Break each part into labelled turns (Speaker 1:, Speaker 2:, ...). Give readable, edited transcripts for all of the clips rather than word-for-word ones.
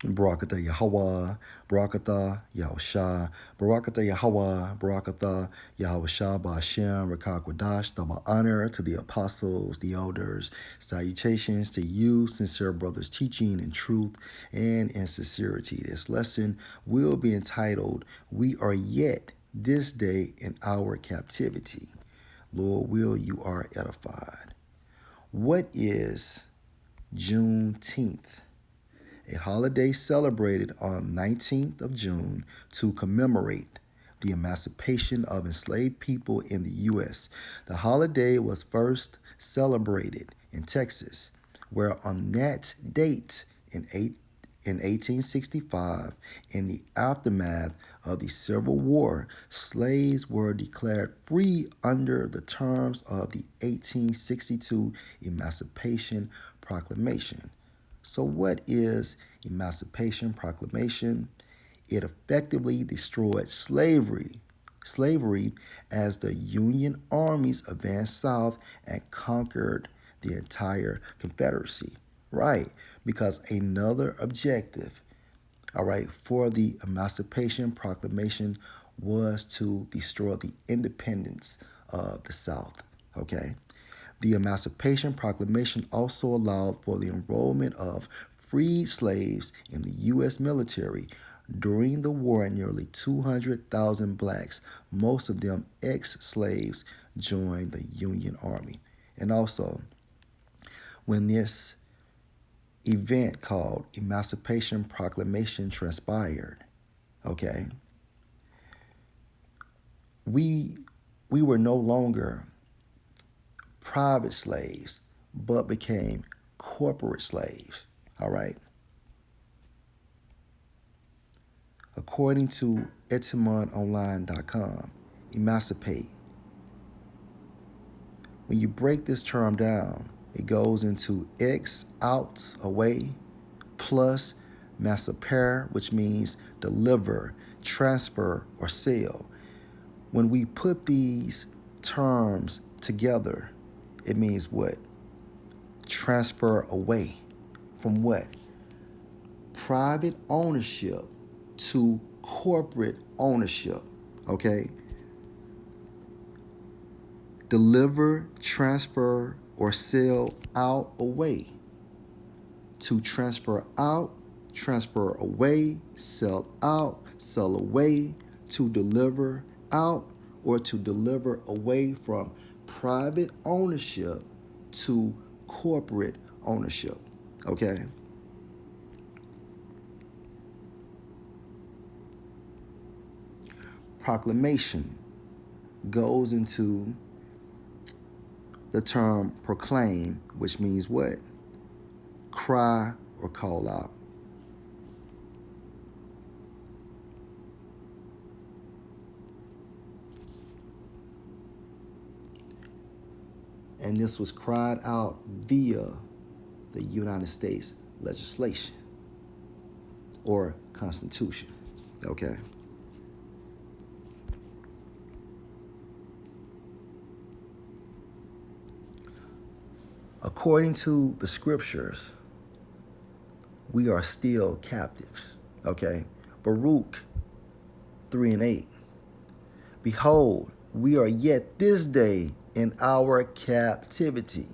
Speaker 1: Barakatah Yahweh, Barakatah Yahusha, Barakatah Yahweh, Barakatah Yahusha, Ba'ashem, Rakakwadash, double honor to the apostles, the elders. Salutations to you, sincere brothers, teaching in truth and in sincerity. This lesson will be entitled, We Are Yet This Day in Our Captivity. Lord will, you are edified. What is Juneteenth? A holiday celebrated on 19th of June to commemorate the emancipation of enslaved people in the U.S. The holiday was first celebrated in Texas, where on that date in 1865, in the aftermath of the Civil War, slaves were declared free under the terms of the 1862 Emancipation Proclamation. So, what is Emancipation Proclamation? It effectively destroyed slavery as the Union armies advanced south and conquered the entire Confederacy. Right, because another objective, all right, for the Emancipation Proclamation was to destroy the independence of the South. Okay. The Emancipation Proclamation also allowed for the enrollment of freed slaves in the U.S. military. During the war, nearly 200,000 blacks, most of them ex slaves, joined the Union Army. And also, when this event called Emancipation Proclamation transpired, okay, we we were no longer private slaves, but became corporate slaves. All right. According to etymononline.com, emancipate. When you break this term down, it goes into ex, out, away, plus massacre, which means deliver, transfer, or sell. When we put these terms together, it means what? Transfer away from what? Private ownership to corporate ownership. Okay? Deliver, transfer, or sell out away. To transfer out, transfer away, sell out, sell away, to deliver out, or to deliver away from private ownership to corporate ownership. Okay? Proclamation goes into the term proclaim, which means what? Cry or call out. And this was cried out via the United States legislation or Constitution. Okay? According to the scriptures, we are still captives. Okay? Baruch 3 and 8. Behold, we are yet this day in our captivity.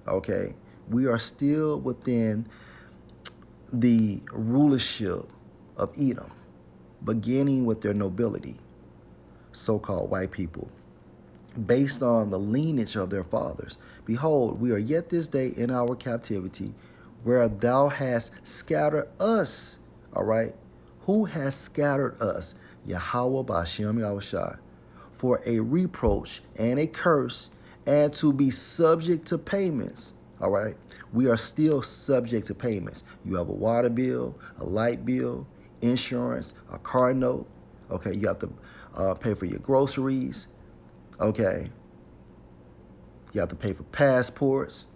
Speaker 1: Okay? We are still within the rulership of Edom, beginning with their nobility, so-called white people, based on the lineage of their fathers. Behold, we are yet this day in our captivity, where thou hast scattered us. All right? Who has scattered us? Yahweh Ba'ashem Yahushua, for a reproach and a curse, and to be subject to payments. All right? We are still subject to payments. You have a water bill, a light bill, insurance, a car note. Okay, you have to pay for your groceries. Okay, you have to pay for passports.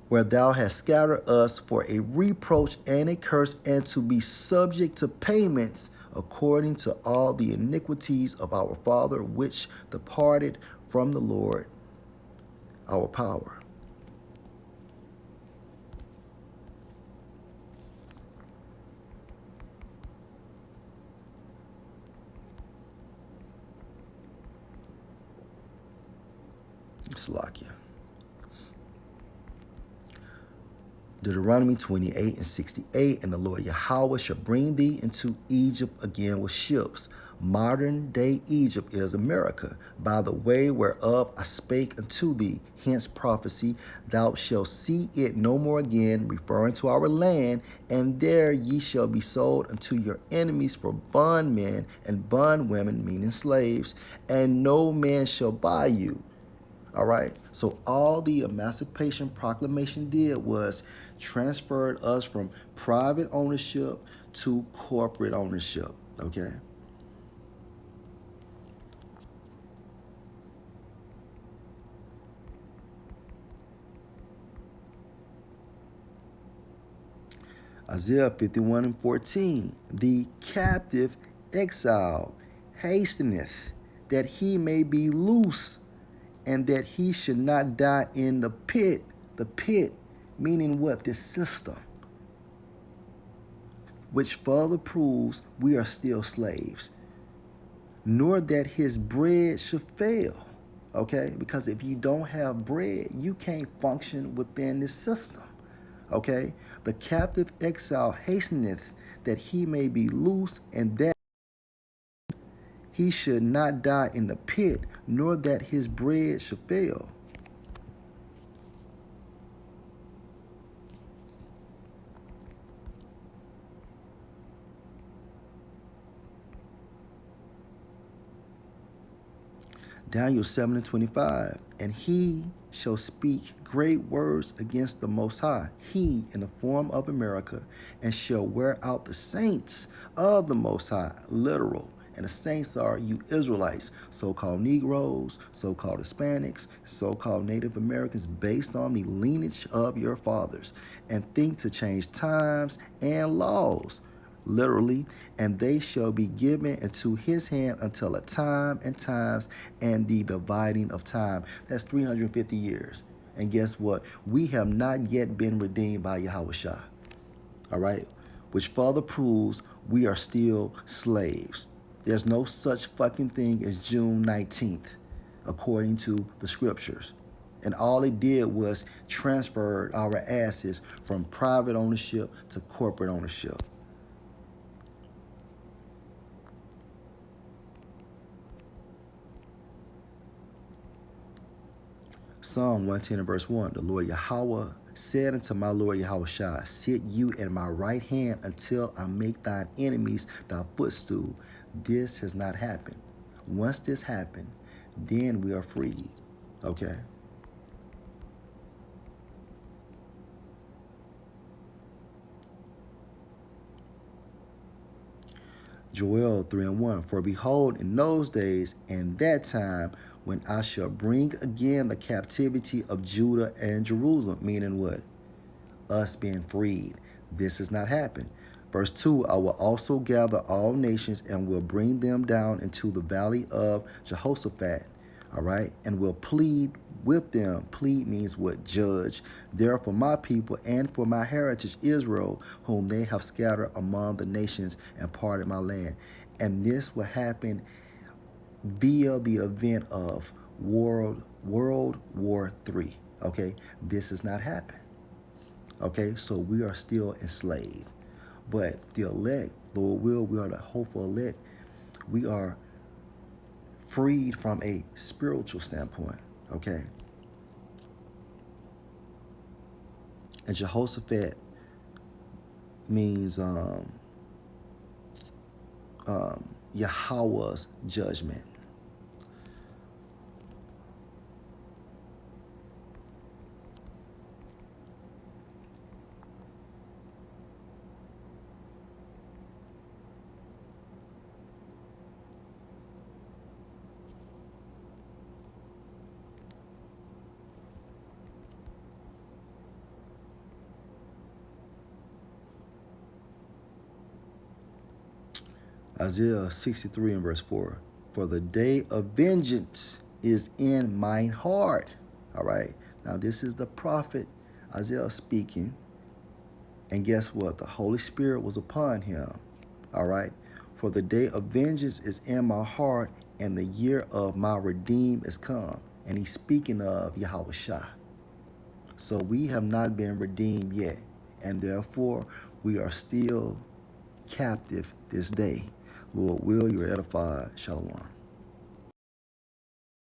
Speaker 1: Where thou hast scattered us for a reproach and a curse, and to be subject to payments according to all the iniquities of our father, which departed from the Lord, our power. Slovakia. Deuteronomy 28:68, and the Lord Yahweh shall bring thee into Egypt again with ships. Modern day Egypt is America, by the way whereof I spake unto thee. Hence prophecy, thou shalt see it no more again, referring to our land, and there ye shall be sold unto your enemies for bondmen and bondwomen, meaning slaves, and no man shall buy you. All right. So all the Emancipation Proclamation did was transferred us from private ownership to corporate ownership. Okay. Isaiah 51:14. The captive exile hasteneth that he may be loose, and that he should not die in the pit. The pit, meaning what? This system, which further proves we are still slaves, nor that his bread should fail. Okay? Because if you don't have bread, you can't function within this system. Okay? The captive exile hasteneth that he may be loose, and that he should not die in the pit, nor that his bread should fail. Daniel 7:25, and he shall speak great words against the Most High, he in the form of America, and shall wear out the saints of the Most High, literal. And the saints are you Israelites, so-called Negroes, so-called Hispanics, so-called Native Americans, based on the lineage of your fathers, and think to change times and laws, literally, and they shall be given into his hand until a time and times and the dividing of time. That's 350 years. And guess what? We have not yet been redeemed by Yahweh Shah. All right? Which further proves we are still slaves. There's no such fucking thing as June 19th, according to the scriptures. And all it did was transfer our asses from private ownership to corporate ownership. Psalm 110 and verse 1, the Lord Yahweh said unto my Lord Yahweh Shai, sit you at my right hand until I make thine enemies thy footstool. This has not happened. Once this happened, then we are freed. Okay? Joel 3:1, for behold, in those days and that time, when I shall bring again the captivity of Judah and Jerusalem, meaning what? Us being freed. This has not happened. Verse 2, I will also gather all nations and will bring them down into the valley of Jehoshaphat. All right. And will plead with them. Plead means what? Judge. There for my people and for my heritage Israel, whom they have scattered among the nations and parted my land. And this will happen via the event of World War III. Okay. This has not happened. Okay, so we are still enslaved. But the elect, Lord will, we are the hopeful elect. We are freed from a spiritual standpoint. Okay. And Jehoshaphat means Yahweh's judgment. Isaiah 63 and verse 4. For the day of vengeance is in mine heart. All right. Now, this is the prophet Isaiah speaking. And guess what? The Holy Spirit was upon him. All right. For the day of vengeance is in my heart, and the year of my redeem is come. And he's speaking of Yahweh Shah. So we have not been redeemed yet, and therefore we are still captive this day. Lord will, you're edified. Shalom.